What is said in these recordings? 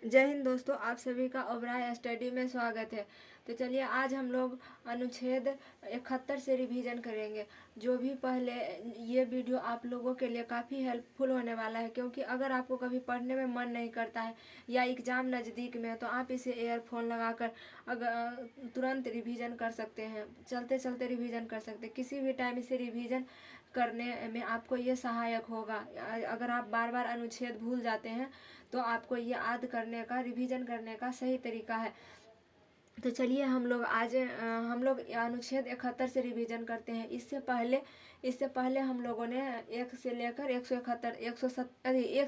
जय हिंद दोस्तों, आप सभी का ओबराय स्टडी में स्वागत है। तो चलिए आज हम लोग अनुच्छेद 71 से रिवीजन करेंगे। जो भी पहले ये वीडियो आप लोगों के लिए काफ़ी हेल्पफुल होने वाला है, क्योंकि अगर आपको कभी पढ़ने में मन नहीं करता है या एग्ज़ाम नज़दीक में है तो आप इसे ईयरफोन लगाकर अगर तुरंत रिवीजन कर सकते हैं, चलते चलते रिवीजन कर सकते हैं। किसी भी टाइम इसे रिवीजन करने में आपको ये सहायक होगा। अगर आप बार बार अनुच्छेद भूल जाते हैं तो आपको ये याद करने का, रिवीजन करने का सही तरीका है। तो चलिए हम लोग आज अनुच्छेद 71 से रिवीजन करते हैं। इससे पहले हम लोगों ने 1 से लेकर 1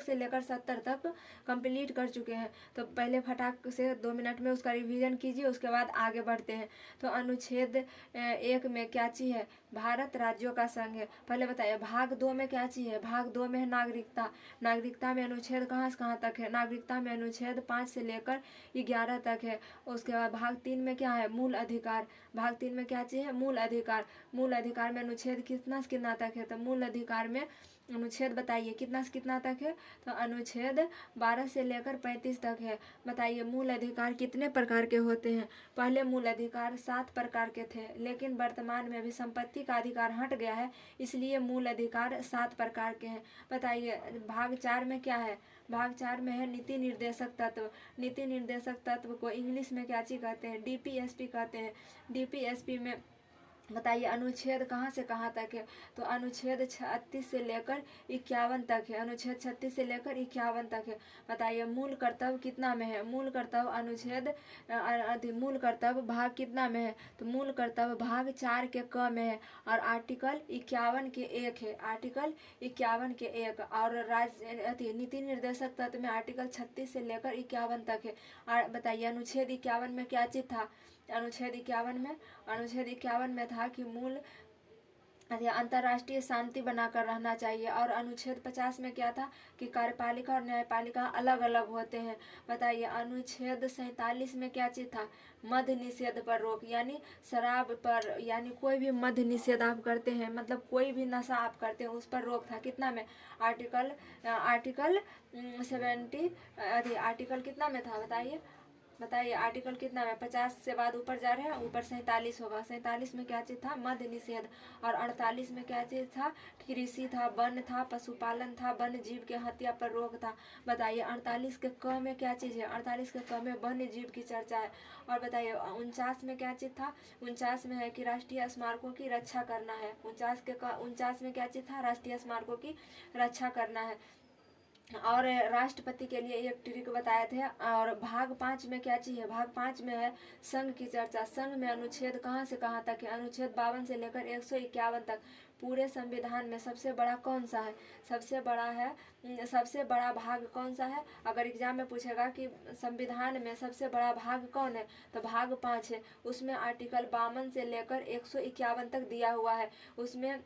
से लेकर 70 तक कंप्लीट कर चुके हैं। तो पहले फटाक से 2 मिनट में उसका रिवीजन कीजिए, उसके बाद आगे बढ़ते हैं। तो अनुच्छेद 1 में क्या चीज़ है? भारत राज्यों का संघ है। पहले बताइए भाग 2 में क्या चीज़ है? भाग 2 में है नागरिकता। नागरिकता में अनुच्छेद कहाँ से कहाँ तक है? नागरिकता में अनुच्छेद 5 से लेकर 11 तक है। उसके बाद भाग 3 में क्या है? मूल अधिकार। भाग 3 में क्या चीज़ है? मूल अधिकार। मूल अधिकार में अनुच्छेद कितना से कितना तक है? तो मूल अधिकार में अनुच्छेद बताइए कितना से कितना तक है? तो अनुच्छेद 12 से लेकर 35 तक है। बताइए मूल अधिकार कितने प्रकार के होते हैं? पहले मूल अधिकार 7 प्रकार के थे, लेकिन वर्तमान में अभी संपत्ति का अधिकार हट गया है, इसलिए मूल अधिकार 7 प्रकार के हैं। बताइए भाग 4 में क्या है? भाग 4 में है नीति निर्देशक तत्व। नीति निर्देशक तत्व को इंग्लिश में क्या चीज कहते हैं? डीपीएसपी कहते हैं। डीपीएसपी में बताइए अनुच्छेद कहाँ से कहाँ तक है? तो अनुच्छेद 36 से लेकर 51 तक है। अनुच्छेद 36 से लेकर 51 तक है। बताइए मूल कर्तव्य कितना में है? मूल कर्तव्य अनुच्छेद मूल कर्तव्य भाग कितना में है? तो मूल कर्तव्य भाग 4 के क में है और आर्टिकल 51 के 1 है। आर्टिकल 51 के 1 और नीति निर्देशक तत्व में आर्टिकल 36 से लेकर 51 तक है। बताइए अनुच्छेद 51 में क्या चीज था? अनुच्छेद 51 में था कि मूल अंतर्राष्ट्रीय शांति बनाकर रहना चाहिए। और अनुच्छेद 50 में क्या था? कि कार्यपालिका और न्यायपालिका अलग अलग होते हैं। बताइए अनुच्छेद 47 में क्या चीज था? मद्य निषेध पर रोक, यानी शराब पर, यानी कोई भी मद्य निषेध आप करते हैं, मतलब कोई भी नशा आप करते हैं उस पर रोक था। कितना में? आर्टिकल 70 आर्टिकल कितना में था? बताइए आर्टिकल कितना में? 50 से बाद ऊपर जा रहे हैं, ऊपर 47 होगा। 47 में क्या चीज था? मद्य निषेध। और 48 में क्या चीज था? कृषि था, वन था, पशुपालन था, वन जीव के हत्या पर रोक था। बताइए 48 के क में क्या चीज है? 48 के क में वन्य जीव की चर्चा है। और बताइए 49 में क्या चीज था? 49 में है कि राष्ट्रीय स्मारकों की रक्षा करना है। 49 में क्या चीज था? राष्ट्रीय स्मारकों की रक्षा करना है। और राष्ट्रपति के लिए एक ट्रिक बताए थे। और भाग 5 में क्या चीज है? भाग 5 में है संघ की चर्चा। संघ में अनुच्छेद कहाँ से कहाँ तक है? अनुच्छेद 52 से लेकर 151 तक। पूरे संविधान में सबसे बड़ा कौन सा है? सबसे बड़ा भाग कौन सा है? अगर एग्जाम में पूछेगा कि संविधान में सबसे बड़ा भाग कौन है, तो भाग 5 है। उसमें आर्टिकल 52 से लेकर 151 तक दिया हुआ है। उसमें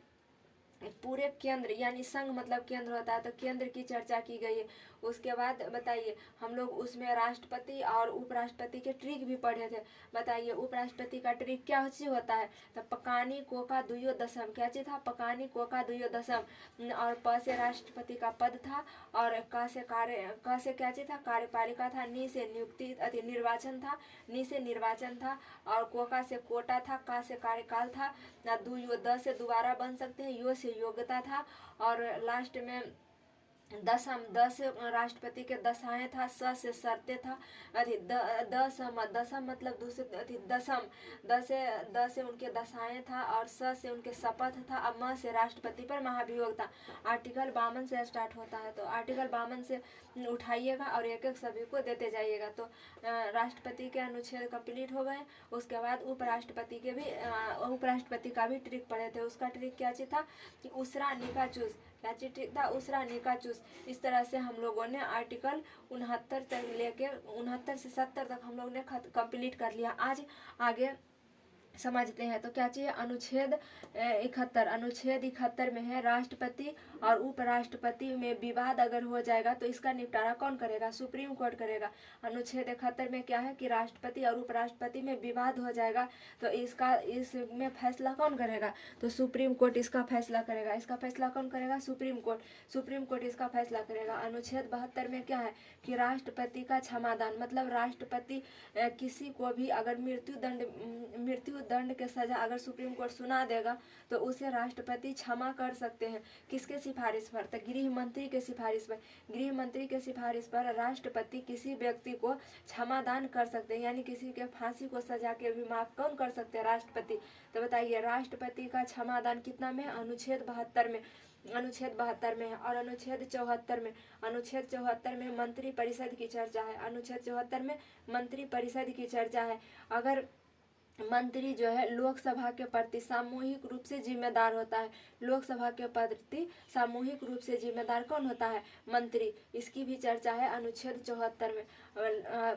पूरे केंद्र, यानी संघ मतलब केंद्र होता है, तो केंद्र की चर्चा की गई है। उसके बाद बताइए हम लोग उसमें राष्ट्रपति और उपराष्ट्रपति के ट्रिक भी पढ़े थे। बताइए उपराष्ट्रपति का ट्रिक क्या चीज होता है? तो पकानी कोका दुयो दशम। क्या चीज था? पकानी कोका दुयो दशम। और प से राष्ट्रपति का पद था, और क से क्या चीज था? कार्यपालिका था। नी से नियुक्ति निर्वाचन था। नी से निर्वाचन था। और कोका से कोटा था। का से कार्यकाल था। द से दोबारा बन सकते हैं। यो से योग्यता था। और लास्ट में दशम, द से राष्ट्रपति के दशाएं था। स से शर्तें था। दशम मतलब दूसरे द से उनके दशाएं था। और स से उनके शपथ था। अब म से राष्ट्रपति पर महाभियोग था। आर्टिकल 52 से स्टार्ट होता है, तो आर्टिकल 52 से उठाइएगा और एक एक सभी को देते जाइएगा। तो राष्ट्रपति के अनुच्छेद कंप्लीट हो गए। उसके बाद उपराष्ट्रपति का भी ट्रिक पढ़े थे। उसका ट्रिक क्या चीज था? कि उसरा निका चूस। क्या चीज था? उसरा निका चूस। इस तरह से हम लोगों ने आर्टिकल 69 तक लेके 69 से 70 तक हम लोगों ने कंप्लीट कर लिया। आज आगे समझते हैं। तो क्या चाहिए, अनुच्छेद 71। अनुच्छेद 71 में है राष्ट्रपति और उपराष्ट्रपति में विवाद अगर हो जाएगा तो इसका निपटारा कौन करेगा, सुप्रीम कोर्ट करेगा। अनुच्छेद 71 में क्या है कि राष्ट्रपति और उपराष्ट्रपति में विवाद हो जाएगा तो इसमें फैसला कौन करेगा, तो सुप्रीम कोर्ट इसका फैसला करेगा। इसका फैसला कौन करेगा, सुप्रीम कोर्ट। सुप्रीम कोर्ट इसका फैसला करेगा। अनुच्छेद 72 में क्या है कि राष्ट्रपति का क्षमादान, मतलब राष्ट्रपति किसी को भी अगर मृत्यु दंड के सजा अगर सुप्रीम कोर्ट सुना देगा तो उसे राष्ट्रपति क्षमा कर सकते हैं। किसके सिफारिश पर, तो गृह मंत्री के सिफारिश पर। गृह मंत्री के सिफारिश पर राष्ट्रपति किसी व्यक्ति को क्षमादान कर सकते हैं, यानी किसी के फांसी को सजा के भी माफ कौन कर सकते हैं, राष्ट्रपति। तो बताइए राष्ट्रपति का क्षमादान कितना में है, अनुच्छेद 72 में। अनुच्छेद 72 में है। और अनुच्छेद 74 में, अनुच्छेद 74 में मंत्री परिषद की चर्चा है। अनुच्छेद 74 में मंत्री परिषद की चर्चा है। अगर मंत्री जो है लोकसभा के प्रति सामूहिक रूप से जिम्मेदार होता है, लोकसभा के प्रति सामूहिक रूप से जिम्मेदार कौन होता है, मंत्री। इसकी भी चर्चा है अनुच्छेद 74 में।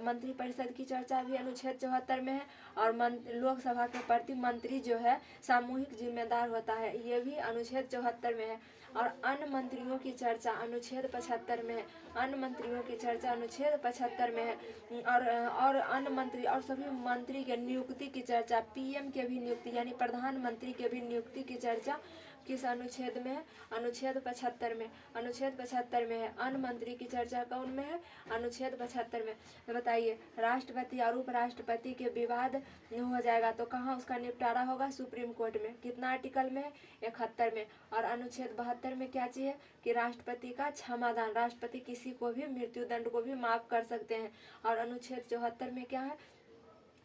मंत्री परिषद की चर्चा भी अनुच्छेद 74 में है। और लोकसभा के प्रति मंत्री जो है सामूहिक जिम्मेदार होता है, ये भी अनुच्छेद 74 में है। और अन्य मंत्रियों की चर्चा अनुच्छेद 75 में है। अन्य मंत्रियों की चर्चा अनुच्छेद 75 में है। और अन्य मंत्री और सभी मंत्री के नियुक्ति की चर्चा, पीएम के भी नियुक्ति यानी प्रधानमंत्री के भी नियुक्ति की चर्चा किस अनुच्छेद में है, अनुच्छेद 75 में। अनुच्छेद 75 में है। अन्य मंत्री की चर्चा कौन में है, अनुच्छेद 75 में। तो बताइए राष्ट्रपति और उपराष्ट्रपति के विवाद हो जाएगा तो कहाँ उसका निपटारा होगा, सुप्रीम कोर्ट में। कितना आर्टिकल में है, 71 में। और अनुच्छेद 72 में क्या चाहिए कि राष्ट्रपति का क्षमादान, राष्ट्रपति किसी को भी मृत्यु दंड को भी माफ कर सकते हैं। और अनुच्छेद 74 में क्या है,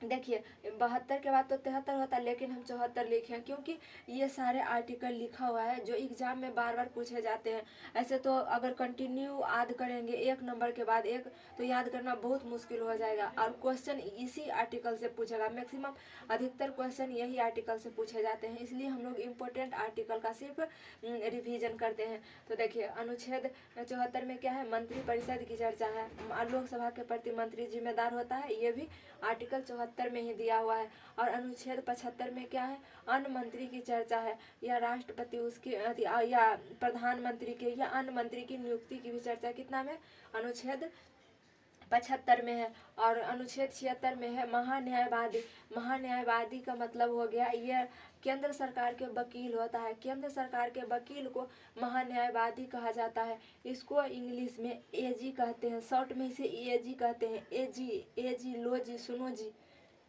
देखिए 72 के बाद तो 73 होता है, लेकिन हम 74 लिखे हैं क्योंकि ये सारे आर्टिकल लिखा हुआ है जो एग्जाम में बार बार पूछे जाते हैं। ऐसे तो अगर कंटिन्यू याद करेंगे एक नंबर के बाद एक तो याद करना बहुत मुश्किल हो जाएगा। और क्वेश्चन इसी आर्टिकल से पूछेगा, मैक्सिमम अधिकतर क्वेश्चन यही आर्टिकल से पूछे जाते हैं, इसलिए हम लोग इम्पोर्टेंट आर्टिकल का सिर्फ रिविजन करते हैं। तो देखिए अनुच्छेद 74 में क्या है, मंत्री परिषद की चर्चा है, लोकसभा के प्रति मंत्री जिम्मेदार होता है, ये भी आर्टिकल 74 में ही दिया हुआ है। और अनुच्छेद 75 में क्या है, अन्य मंत्री की चर्चा है, या राष्ट्रपति उसके या प्रधानमंत्री के या अन्य मंत्री की नियुक्ति की भी चर्चा कितना में, अनुच्छेद 75 में है। और अनुच्छेद 76 में है महान्यायवादी। महान्यायवादी का मतलब हो गया ये केंद्र सरकार के वकील होता है, केंद्र सरकार के वकील को महान्यायवादी कहा जाता है। इसको इंग्लिश में एजी कहते हैं, शॉर्ट में इसे एजी कहते हैं, एजी एजी लो जी सुनो जी,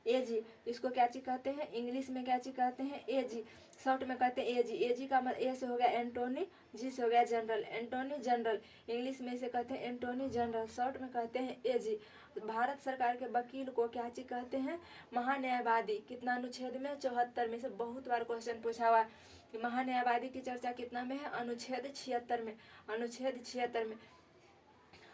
एजी इसको क्या चीज कहते हैं, इंग्लिश में क्या चीज कहते हैं, एजी, शॉर्ट में कहते हैं एजी। एजी का मतलब ए से हो गया एंटोनी, जी से हो गया जनरल, एंटोनी जनरल, इंग्लिश में इसे कहते हैं एंटोनी जनरल, शॉर्ट में कहते हैं एजी। भारत सरकार के वकील को क्या चीज कहते हैं, महान्यायवादी। कितना अनुच्छेद में, 74 में से बहुत बार क्वेश्चन पूछा हुआ है। महान्यायवादी की चर्चा कितना में है, अनुच्छेद 76 में, अनुच्छेद 76 में।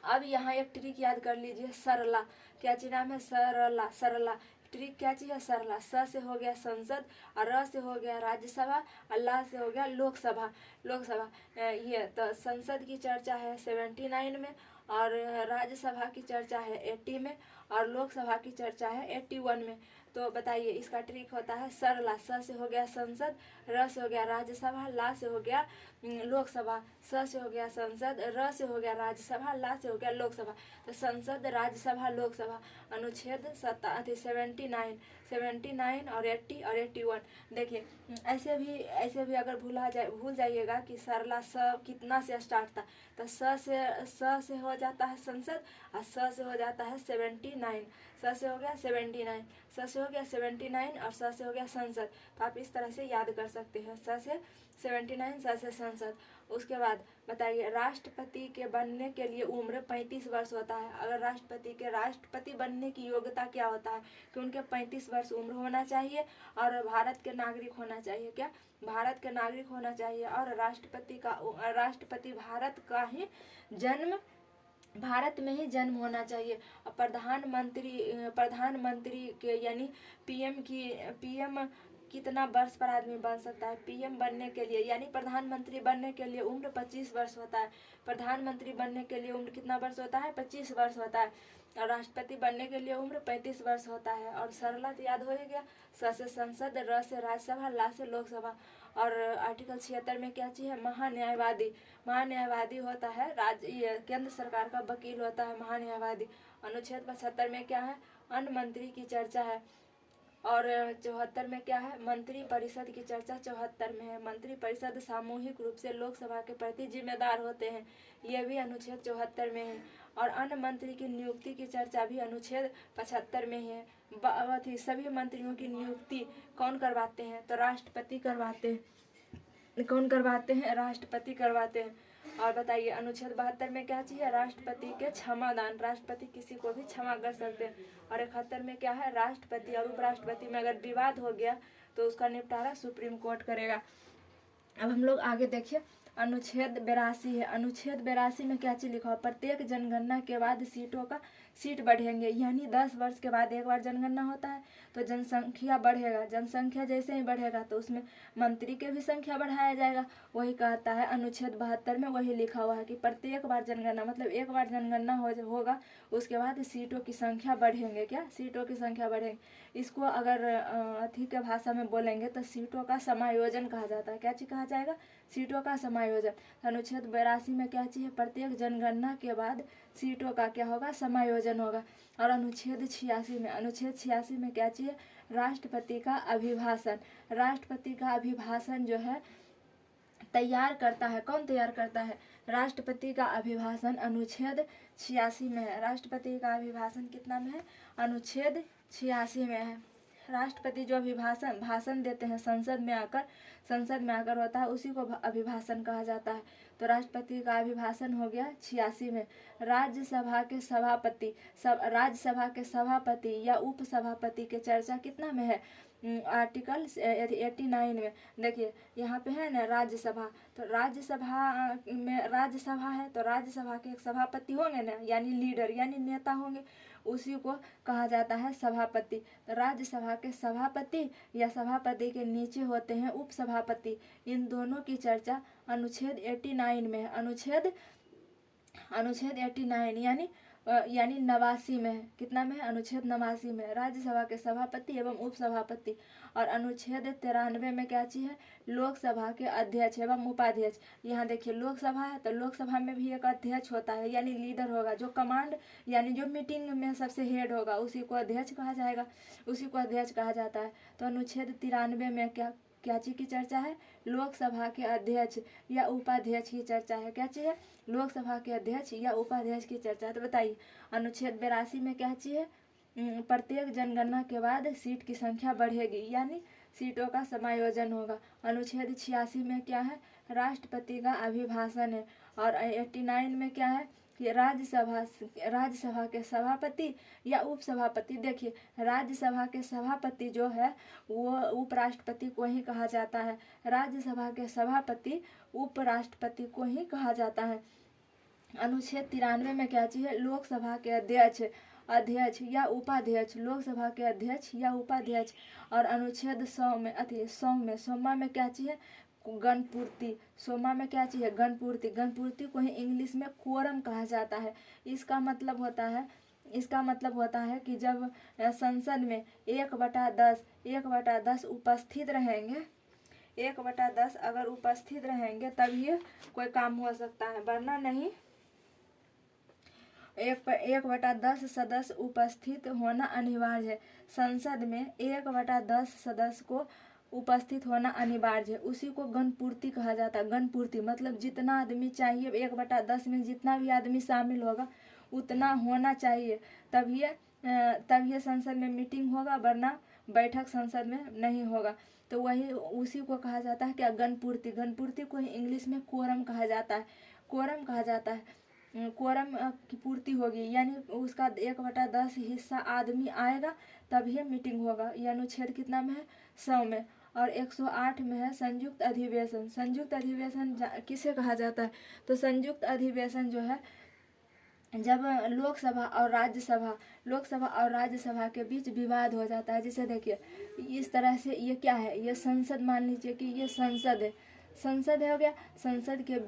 अब यहाँ एक ट्रिक याद कर लीजिए, सरला, क्या चीज नाम है, सरला, सरला ट्रिक क्या चीज है, सरला। स से हो गया संसद, और र से हो गया राज्यसभा, और ला से हो गया लोकसभा, लोकसभा। ये तो संसद की चर्चा है 79 में, और राज्यसभा की चर्चा है 80 में, और लोकसभा की चर्चा है 81 में। तो बताइए इसका ट्रिक होता है सरला। स से हो गया संसद, र से हो गया राज्यसभा, ला से हो गया लोकसभा, स से हो गया संसद, र से हो गया राज्यसभा, ला से हो गया लोकसभा। तो संसद, राज्यसभा, लोकसभा, अनुच्छेद 79 और 80 और 81। देखिए ऐसे भी अगर भूल जाइएगा कि सरला स कितना से स्टार्ट था, तो स से हो जाता है संसद, और स से हो जाता है 79, स से हो गया 79, स से हो गया 79 और स से हो गया संसद। तो आप इस तरह से याद कर सकते हैं, स से 79, स से संसद। उसके बाद बताइए राष्ट्रपति के बनने के लिए उम्र 35 वर्ष होता है। अगर राष्ट्रपति बनने की योग्यता क्या होता है कि उनके 35 वर्ष उम्र होना चाहिए और भारत के नागरिक होना चाहिए। क्या, भारत के नागरिक होना चाहिए। और राष्ट्रपति भारत में ही जन्म होना चाहिए। प्रधानमंत्री के यानी पीएम कितना वर्ष पर आदमी बन सकता है। पीएम बनने के लिए यानी प्रधानमंत्री बनने के लिए उम्र 25 वर्ष होता है। प्रधानमंत्री बनने के लिए उम्र कितना वर्ष होता है? 25 वर्ष होता है। और राष्ट्रपति बनने के लिए उम्र 35 वर्ष होता है। और सरला तो याद हो ही गया, स से संसद, र से राज्यसभा, ला से लोकसभा। और आर्टिकल 76 में क्या चीज़ है? महान्यायवादी। महान्यायवादी होता है राज्य केंद्र सरकार का वकील होता है महान्यायवादी। अनुच्छेद 75 में क्या है? अन्य मंत्री की चर्चा है। और 74 में क्या है? मंत्री परिषद की चर्चा 74 में है। मंत्री परिषद सामूहिक रूप से लोकसभा के प्रति जिम्मेदार होते हैं, ये भी अनुच्छेद 74 में है। और अन्य मंत्री की नियुक्ति की चर्चा भी अनुच्छेद 75 में ही है। सभी मंत्रियों की नियुक्ति कौन करवाते हैं? तो राष्ट्रपति करवाते हैं। कौन करवाते हैं? राष्ट्रपति करवाते हैं। और बताइए अनुच्छेद 72 में क्या चीज़ है? राष्ट्रपति के क्षमादान। राष्ट्रपति किसी को भी क्षमा कर सकते हैं। और 71 में क्या है? राष्ट्रपति और उपराष्ट्रपति में अगर विवाद हो गया तो उसका निपटारा सुप्रीम कोर्ट करेगा। अब हम लोग आगे देखिए, अनुच्छेद 82 है। अनुच्छेद 82 में क्या चीज़ लिखा हो? प्रत्येक जनगणना के बाद सीट बढ़ेंगे, यानी 10 वर्ष के बाद एक बार जनगणना होता है तो जनसंख्या बढ़ेगा। जनसंख्या जैसे ही बढ़ेगा तो उसमें मंत्री के भी संख्या बढ़ाया जाएगा। वही कहता है अनुच्छेद 72 में, वही लिखा हुआ है कि प्रत्येक बार जनगणना मतलब एक बार जनगणना होगा उसके बाद सीटों की संख्या बढ़ेंगे। क्या? सीटों की संख्या बढ़ेंगे। इसको अगर अथी के भाषा में बोलेंगे तो सीटों का समायोजन कहा जाता है। क्या चीज़ कहा जाएगा? सीटों का समायोजन। अनुच्छेद 82 में क्या चीज़ है? प्रत्येक जनगणना के बाद सीटों का क्या होगा? समायोजन होगा। और अनुच्छेद 86 में क्या चीज़ है? राष्ट्रपति का अभिभाषण। राष्ट्रपति का अभिभाषण जो है तैयार करता है। कौन तैयार करता है? राष्ट्रपति का अभिभाषण अनुच्छेद 86 में है। राष्ट्रपति का अभिभाषण कितना में है? अनुच्छेद 86 में है। राष्ट्रपति जो भाषण देते हैं संसद में आकर होता है, उसी को अभिभाषण कहा जाता है। तो राष्ट्रपति का अभिभाषण हो गया 86 में। राज्यसभा के सभापति या उपसभापति के चर्चा कितना में है? आर्टिकल 89 में। देखिए यहाँ पे है ना राज्यसभा, तो राज्यसभा है तो राज्यसभा के एक सभापति होंगे ना, यानी लीडर यानी नेता होंगे, उसी को कहा जाता है सभापति। तो राज्यसभा के सभापति या सभापति के नीचे होते हैं उपसभापति। इन दोनों की चर्चा अनुच्छेद 89 में है। अनुच्छेद 89 यानी 89 में है। कितना में है? अनुच्छेद 89 में राज्यसभा के सभापति एवं उपसभापति। और अनुच्छेद 93 में क्या चीज़ है? लोकसभा के अध्यक्ष एवं उपाध्यक्ष। यहाँ देखिए लोकसभा है तो लोकसभा में भी एक अध्यक्ष होता है, यानी लीडर होगा, जो कमांड यानी जो मीटिंग में सबसे हेड होगा उसी को अध्यक्ष कहा जाएगा, उसी को अध्यक्ष कहा जाता है। तो अनुच्छेद 93 में क्या चीज़ की चर्चा है? लोकसभा के अध्यक्ष या उपाध्यक्ष की चर्चा है। क्या चीज़ है? लोकसभा के अध्यक्ष या उपाध्यक्ष की चर्चा है। तो बताइए अनुच्छेद 82 में क्या चीज़ है? प्रत्येक जनगणना के बाद सीट की संख्या बढ़ेगी, यानी सीटों का समायोजन होगा। अनुच्छेद 86 में क्या है? राष्ट्रपति का अभिभाषण है। और 89 में क्या है? कि राज्यसभा के सभापति या उपसभापति। देखिए राज्यसभा के सभापति जो है वो उपराष्ट्रपति को ही कहा जाता है। राज्यसभा के सभापति उपराष्ट्रपति को ही कहा जाता है। अनुच्छेद 93 में क्या चीज़ है? लोकसभा के अध्यक्ष या उपाध्यक्ष। लोकसभा के अध्यक्ष या उपाध्यक्ष। और अनुच्छेद 100 में क्या चीज़ है? गणपूर्ति। 100 में क्या चीज़ है? गणपूर्ति को ही इंग्लिश में कोरम कहा जाता है। इसका मतलब होता है कि जब संसद में 1/10 उपस्थित रहेंगे, 1/10 अगर उपस्थित रहेंगे तभी कोई काम हो सकता है, वरना नहीं। 1/10 सदस्य उपस्थित होना अनिवार्य है। संसद में 1/10 सदस्य को उपस्थित होना अनिवार्य है, उसी को गणपूर्ति कहा जाता है। गणपूर्ति मतलब जितना आदमी चाहिए 1/10 में जितना भी आदमी शामिल होगा उतना होना चाहिए, तभी संसद में मीटिंग होगा, वरना बैठक संसद में नहीं होगा। तो वही उसी को कहा जाता है क्या? गणपूर्ति को ही इंग्लिश में कोरम कहा जाता है। कोरम की पूर्ति होगी, यानी उसका 1/10 हिस्सा आदमी आएगा तभी मीटिंग होगा। यह अनुच्छेद कितना में है? 100 में। और 108 में है संयुक्त अधिवेशन। संयुक्त अधिवेशन किसे कहा जाता है? तो संयुक्त अधिवेशन जो है जब लोकसभा और राज्यसभा के बीच विवाद हो जाता है, जैसे देखिए इस तरह से, ये क्या है, ये संसद, मान लीजिए कि ये संसद है, संसद हो गया, संसद के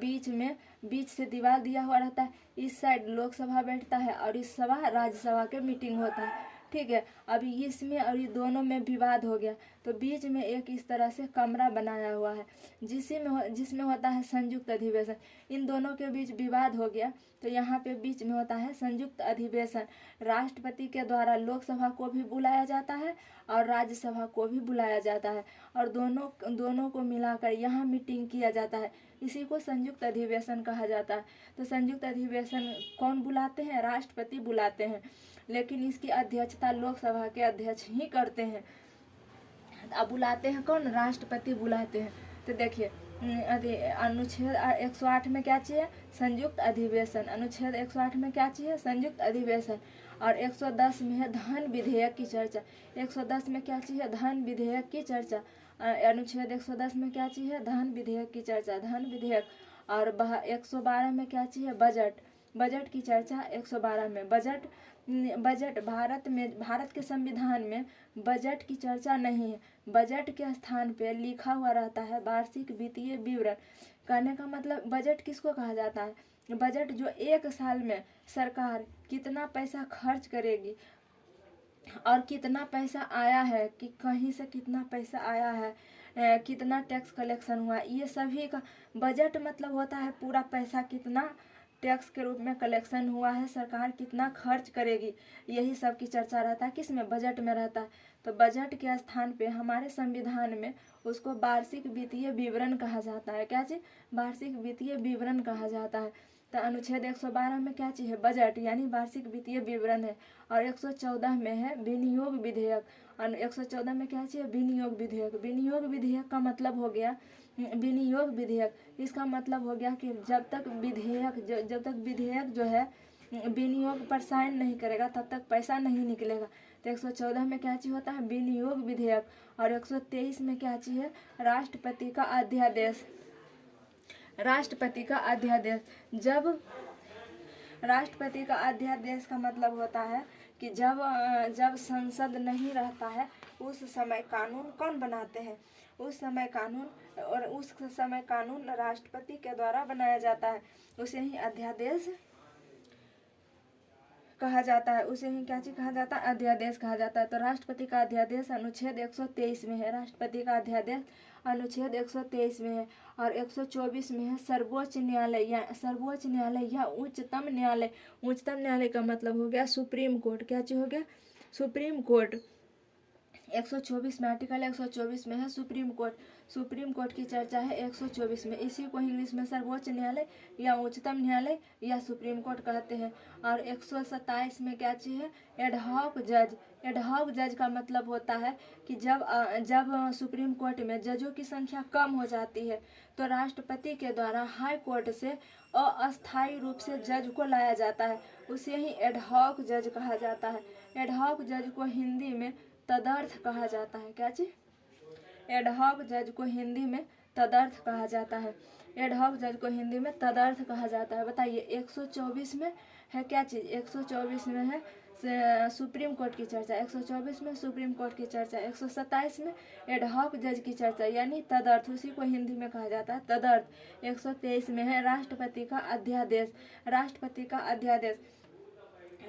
बीच से दीवार दिया हुआ रहता है, इस साइड लोकसभा बैठता है और इस सभा राज्यसभा के मीटिंग होता है, ठीक है। अभी इसमें और ये दोनों में विवाद हो गया, तो बीच में एक इस तरह से कमरा बनाया हुआ है जिसमें होता है संयुक्त अधिवेशन। इन दोनों के बीच विवाद हो गया तो यहाँ पे बीच में होता है संयुक्त अधिवेशन। राष्ट्रपति के द्वारा लोकसभा को भी बुलाया जाता है और राज्यसभा को भी बुलाया जाता है और दोनों को मिलाकर यहाँ मीटिंग किया जाता है। इसी को संयुक्त अधिवेशन कहा जाता है। तो संयुक्त अधिवेशन कौन बुलाते हैं? राष्ट्रपति बुलाते हैं, लेकिन इसकी अध्यक्षता लोकसभा के अध्यक्ष ही करते हैं। अब बुलाते हैं कौन? राष्ट्रपति बुलाते हैं। तो देखिए अनुच्छेद 108 में क्या चाहिए? संयुक्त अधिवेशन। अनुच्छेद 108 में क्या चाहिए? संयुक्त अधिवेशन। और 110 में है धन विधेयक की चर्चा। 110 में क्या चाहिए? धन विधेयक की चर्चा। अनुच्छेद 110 में क्या चाहिए? धन विधेयक की चर्चा, धन विधेयक। और 112 में क्या चाहिए? बजट की चर्चा। 112 में बजट भारत के संविधान में बजट की चर्चा नहीं है। बजट के स्थान पे लिखा हुआ रहता है वार्षिक वित्तीय विवरण। कहने का मतलब बजट किसको कहा जाता है? बजट जो एक साल में सरकार कितना पैसा खर्च करेगी और कितना पैसा आया है, कि कहीं से कितना पैसा आया है, कितना टैक्स कलेक्शन हुआ, ये सभी का बजट मतलब होता है पूरा पैसा कितना टैक्स के रूप में कलेक्शन हुआ है, सरकार कितना खर्च करेगी, यही सब की चर्चा रहता है। किसमें? बजट में रहता है। तो बजट के स्थान पे हमारे संविधान में उसको वार्षिक वित्तीय विवरण कहा जाता है। क्या चीज? वार्षिक वित्तीय विवरण कहा जाता है। तो अनुच्छेद 112 में क्या चीज है? बजट यानी वार्षिक वित्तीय विवरण है। और 114 में है विनियोग विधेयक। और 114 में क्या चाहिए? विनियोग विधेयक। विनियोग विधेयक का मतलब हो गया विनियोग विधेयक, इसका मतलब हो गया कि जब तक विधेयक जो है विनियोग पर साइन नहीं करेगा तब तक पैसा नहीं निकलेगा। तो 114 में क्या चीज होता है? विनियोग विधेयक। और 123 में क्या चीज है? राष्ट्रपति का अध्यादेश। राष्ट्रपति का अध्यादेश। जब राष्ट्रपति का अध्यादेश का मतलब होता है कि जब संसद नहीं रहता है उस समय कानून कौन बनाते हैं? उस समय कानून राष्ट्रपति के द्वारा बनाया जाता है, उसे ही अध्यादेश कहा जाता है। उसे ही क्या चीज कहा जाता है? अध्यादेश कहा जाता है। तो राष्ट्रपति का अध्यादेश अनुच्छेद 123 में है। राष्ट्रपति का अध्यादेश अनुच्छेद 123 में है। और 124 में है सर्वोच्च न्यायालय या उच्चतम न्यायालय। उच्चतम न्यायालय का मतलब हो गया सुप्रीम कोर्ट। क्या चीज हो गया? Supreme court. 124 में आर्टिकल 124 में है सुप्रीम कोर्ट। सुप्रीम कोर्ट की चर्चा है 124 में। इसी को इंग्लिश में सर्वोच्च न्यायालय या उच्चतम न्यायालय या सुप्रीम कोर्ट कहते हैं। और 127 में क्या चीज है? एडहॉक जज। एडहॉक जज का मतलब होता है कि जब सुप्रीम कोर्ट में जजों की संख्या कम हो जाती है तो राष्ट्रपति के द्वारा हाई कोर्ट से अस्थायी रूप से जज को लाया जाता है, उसे ही एडहॉक जज कहा जाता है। एडहॉक जज को हिंदी में तदर्थ कहा जाता है। क्या चीज? एडहॉक जज को हिंदी में तदर्थ कहा जाता है। एडहॉक जज को हिंदी में तदर्थ कहा जाता है। बताइए 124 में है क्या चीज? 124 में है सुप्रीम कोर्ट की चर्चा। 124 में सुप्रीम कोर्ट की चर्चा। 127 में एडहॉक जज की चर्चा यानी तदर्थ, उसी को हिंदी में कहा जाता है तदर्थ। 123 में है राष्ट्रपति का अध्यादेश। राष्ट्रपति का अध्यादेश।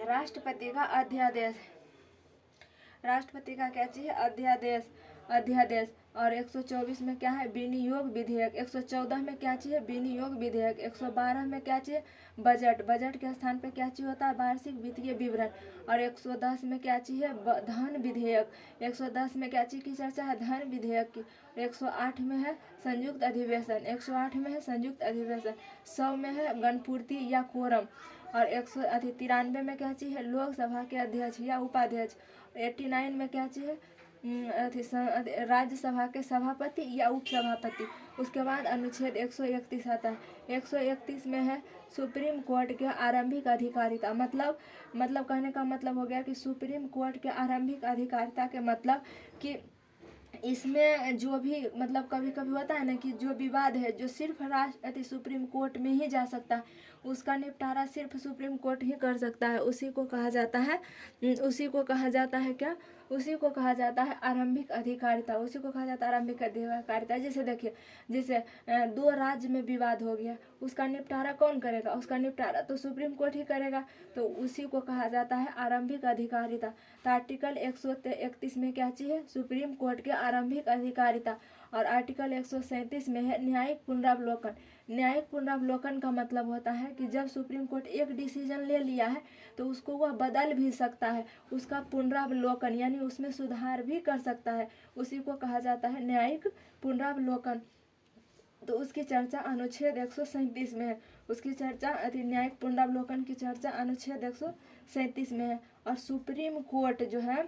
राष्ट्रपति का अध्यादेश। राष्ट्रपति का क्या चाहिए? अध्यादेश। और 124 में क्या है? विनियोग विधेयक। 114 में क्या चाहिए? विनियोग विधेयक। 112 में क्या चाहिए? बजट के स्थान पे क्या चाहिए होता है? वार्षिक वित्तीय विवरण। और 110 में क्या चाहिए? धन विधेयक। 110 में क्या चीज की चर्चा है? धन विधेयक की। 108 में है संयुक्त अधिवेशन। 108 में है संयुक्त अधिवेशन। 100 में है गणपूर्ति या कोरम। और 193 में क्या चीज है? लोकसभा के अध्यक्ष या उपाध्यक्ष। 89 में क्या चीज है? राज्यसभा के सभापति या उपसभापति। उसके बाद अनुच्छेद 131 आता है। 131 में है सुप्रीम कोर्ट के आरंभिक अधिकारिता। मतलब कहने का मतलब हो गया कि सुप्रीम कोर्ट के आरंभिक अधिकारिता के मतलब कि इसमें जो भी मतलब कभी कभी होता है ना कि जो विवाद है जो सिर्फ राष्ट्रपति सुप्रीम कोर्ट में ही जा सकता है, उसका निपटारा सिर्फ सुप्रीम कोर्ट ही कर सकता है, उसी को कहा जाता है क्या, उसी को कहा जाता है आरंभिक अधिकारिता, उसी को कहा जाता है आरंभिक अधिकारिता। जैसे देखिए, जैसे दो राज्य में विवाद हो गया, उसका निपटारा कौन करेगा, उसका निपटारा तो सुप्रीम कोर्ट ही करेगा, तो उसी को कहा जाता है आरंभिक अधिकारिता। तो आर्टिकल 131 में क्या चीज़ है, सुप्रीम कोर्ट के आरंभिक अधिकारिता। और आर्टिकल 137 में है न्यायिक पुनरावलोकन। न्यायिक पुनरावलोकन का मतलब होता है कि जब सुप्रीम कोर्ट एक डिसीजन ले लिया है तो उसको वह बदल भी सकता है, उसका पुनरावलोकन यानी उसमें सुधार भी कर सकता है, उसी को कहा जाता है न्यायिक पुनरावलोकन। तो उसकी चर्चा अनुच्छेद 137 में है, उसकी चर्चा न्यायिक पुनरावलोकन की चर्चा अनुच्छेद 137 में है। और सुप्रीम कोर्ट जो है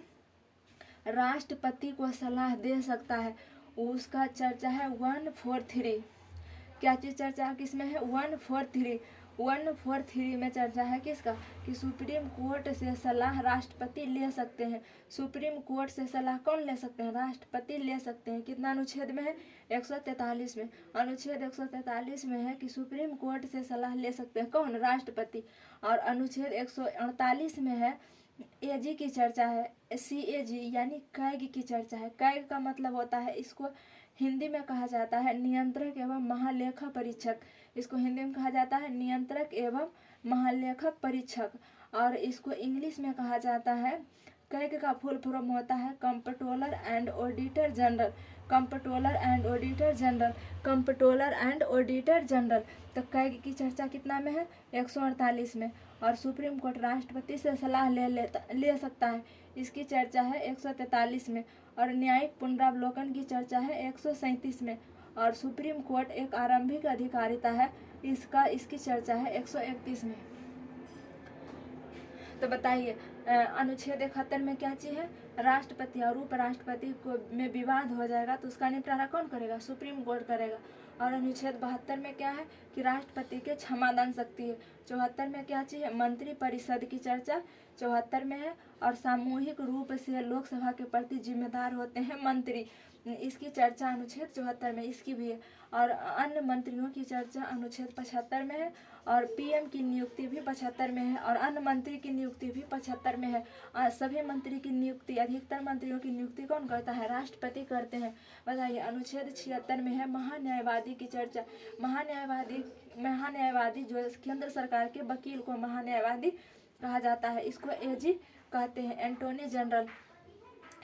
राष्ट्रपति को सलाह दे सकता है, उसका चर्चा है 143। क्या चीज़ चर्चा किसमें है, 143 में चर्चा है किसका, कि सुप्रीम कोर्ट से सलाह राष्ट्रपति ले सकते हैं। सुप्रीम कोर्ट से सलाह कौन ले सकते हैं, राष्ट्रपति ले सकते हैं। कितना अनुच्छेद में है, 143 में। अनुच्छेद 143 में है कि सुप्रीम कोर्ट से सलाह ले सकते हैं कौन, राष्ट्रपति। और अनुच्छेद 148 में है एजी की चर्चा है, CAG यानी कैग की चर्चा है। कैग का मतलब होता है, इसको हिंदी में कहा जाता है नियंत्रक एवं महालेखा परीक्षक, इसको हिंदी में कहा जाता है नियंत्रक एवं महालेखक परीक्षक। और इसको इंग्लिश में कहा जाता है, कैग का फुल फॉर्म होता है comptroller and auditor general, comptroller and auditor general, comptroller and auditor general. तो कैग की चर्चा कितना में है, 148 में। और सुप्रीम कोर्ट राष्ट्रपति से सलाह ले सकता है, इसकी चर्चा है 143 में। और न्यायिक पुनरावलोकन की चर्चा है 137 में। और सुप्रीम कोर्ट एक आरंभिक अधिकारिता है, इसकी चर्चा है 131 में। तो बताइए अनुच्छेद 71 में क्या चीज़ है, राष्ट्रपति और उपराष्ट्रपति को में विवाद हो जाएगा तो उसका निपटारा कौन करेगा, सुप्रीम कोर्ट करेगा। और अनुच्छेद 72 में क्या है कि राष्ट्रपति के क्षमादान शक्ति है। 74 में क्या चीज़ है, मंत्री परिषद की चर्चा 74 में है। और सामूहिक रूप से लोकसभा के प्रति जिम्मेदार होते हैं मंत्री, इसकी चर्चा अनुच्छेद 74 में इसकी भी है। और अन्य मंत्रियों की चर्चा अनुच्छेद 75 में है। और PM की नियुक्ति भी 75 में है। और अन्य मंत्री की नियुक्ति भी 75 में है। सभी मंत्री की नियुक्ति, अधिकतर मंत्रियों की नियुक्ति कौन करता है, राष्ट्रपति करते हैं। बताइए अनुच्छेद 76 में है महान्यायवादी की चर्चा। महान्यायवादी जो केंद्र सरकार के वकील को महान्यायवादी कहा जाता है, इसको AG कहते हैं, एंटोनी जनरल।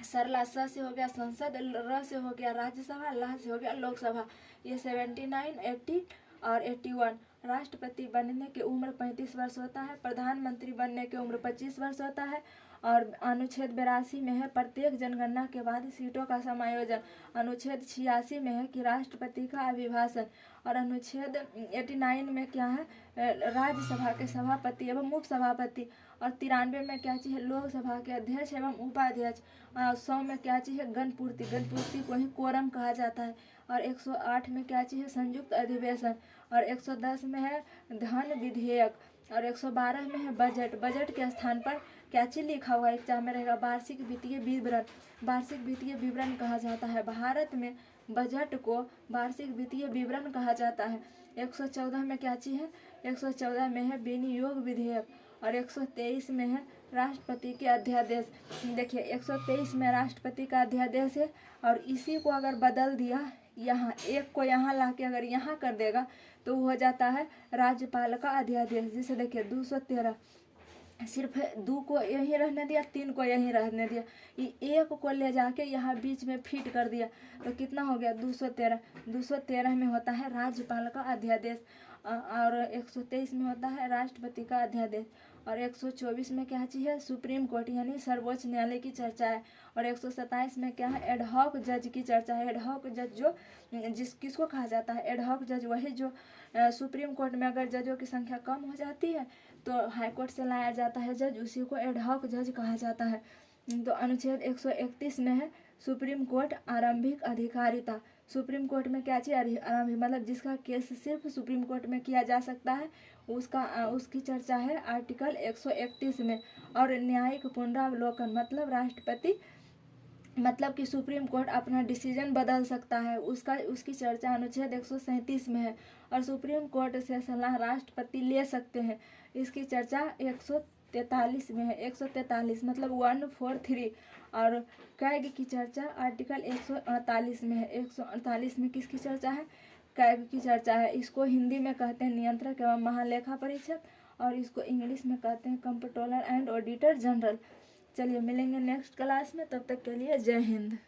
सरला स से हो गया संसद, र से हो गया राज्यसभा, ल से हो गया लोकसभा। ये 79, 80 और 81। राष्ट्रपति बनने की उम्र 35 वर्ष होता है, प्रधानमंत्री बनने की उम्र 25 वर्ष होता है। और अनुच्छेद 82 में है प्रत्येक जनगणना के बाद सीटों का समायोजन। अनुच्छेद 86 में है कि राष्ट्रपति का अभिभाषण। और अनुच्छेद 89 में क्या है, राज्यसभा के सभापति एवं उपसभापति। और 93 में क्या चीज़ है, लोकसभा के अध्यक्ष एवं उपाध्यक्ष। 100 में क्या चीज़ है, गणपूर्ति को ही कोरम कहा जाता है। और 108 में क्या चीज़ है, संयुक्त अधिवेशन। और 110 में है धन विधेयक। और 112 में है बजट के स्थान पर क्या चीज़ लिखा हुआ है, एग्जाम में रहेगा वार्षिक वित्तीय विवरण। वार्षिक वित्तीय विवरण कहा जाता है, भारत में बजट को वार्षिक वित्तीय विवरण कहा जाता है। 114 में क्या चीज़ है, 114 में है विनियोग विधेयक। और 123 में है राष्ट्रपति के अध्यादेश। देखिए 123 में राष्ट्रपति का अध्यादेश है। और इसी को अगर बदल दिया, यहाँ एक को यहाँ ला के अगर यहाँ कर देगा तो हो जाता है राज्यपाल का अध्यादेश। जैसे देखिए 213, सिर्फ 2 को यहीं रहने दिया, 3 को यहीं रहने दिया, ये 1 को ले जाके यहाँ बीच में फिट कर दिया, तो कितना हो गया 213। 213 में होता है राज्यपाल का अध्यादेश। और 123 में होता है राष्ट्रपति का अध्यादेश। और 124 में क्या चीज़ है, सुप्रीम कोर्ट यानी सर्वोच्च न्यायालय की चर्चा है। और 127 में क्या है, एडहॉक जज की चर्चा है। एडहॉक जज जो किसको कहा जाता है, एडहॉक जज वही जो सुप्रीम कोर्ट में अगर जजों की संख्या कम हो जाती है तो हाईकोर्ट से लाया जाता है जज, उसी को एडहॉक जज कहा जाता है। तो अनुच्छेद 131 में है सुप्रीम कोर्ट आरंभिक अधिकारिता। सुप्रीम कोर्ट में क्या चीज़ आरंभिक, मतलब जिसका केस सिर्फ सुप्रीम कोर्ट में किया जा सकता है, उसकी चर्चा है आर्टिकल 131 में। और न्यायिक पुनरावलोकन मतलब मतलब कि सुप्रीम कोर्ट अपना डिसीजन बदल सकता है, उसकी चर्चा अनुच्छेद 137 में है। और सुप्रीम कोर्ट से सलाह राष्ट्रपति ले सकते हैं, इसकी चर्चा 143 में है। 143 मतलब 143। और कैग की चर्चा आर्टिकल 148 में है। 148 में किसकी चर्चा है? कैग की चर्चा है। इसको हिंदी में कहते हैं नियंत्रक एवं महालेखा परीक्षक, और इसको इंग्लिश में कहते हैं कंप्ट्रोलर एंड ऑडिटर जनरल। चलिए मिलेंगे नेक्स्ट क्लास में, तब तक के लिए जय हिंद।